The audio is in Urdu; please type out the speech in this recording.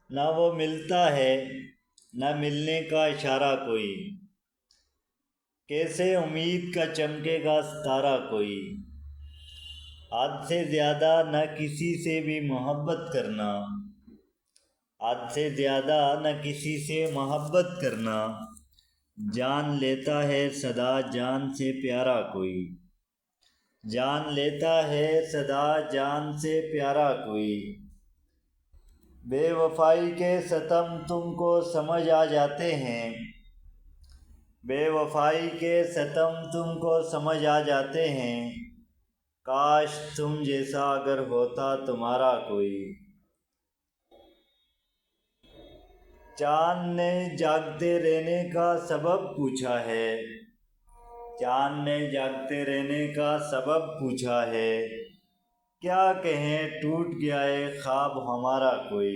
نہ وہ ملتا ہے نہ ملنے کا اشارہ کوئی، کیسے امید کا چمکے گا ستارہ کوئی۔ حد سے زیادہ نہ کسی سے بھی محبت کرنا، حد سے زیادہ نہ کسی سے محبت کرنا، جان لیتا ہے صدا جان سے پیارا کوئی، جان لیتا ہے صدا جان سے پیارا کوئی۔ بے وفائی کے ستم تم کو سمجھ آ جاتے ہیں، بے وفائی کے ستم تم کو سمجھ آ جاتے ہیں، کاش تم جیسا اگر ہوتا تمہارا کوئی۔ چاند نے جاگتے رہنے کا سبب پوچھا ہے، چاند نے جاگتے رہنے کا سبب پوچھا ہے، کیا کہیں ٹوٹ گیا ہے خواب ہمارا کوئی۔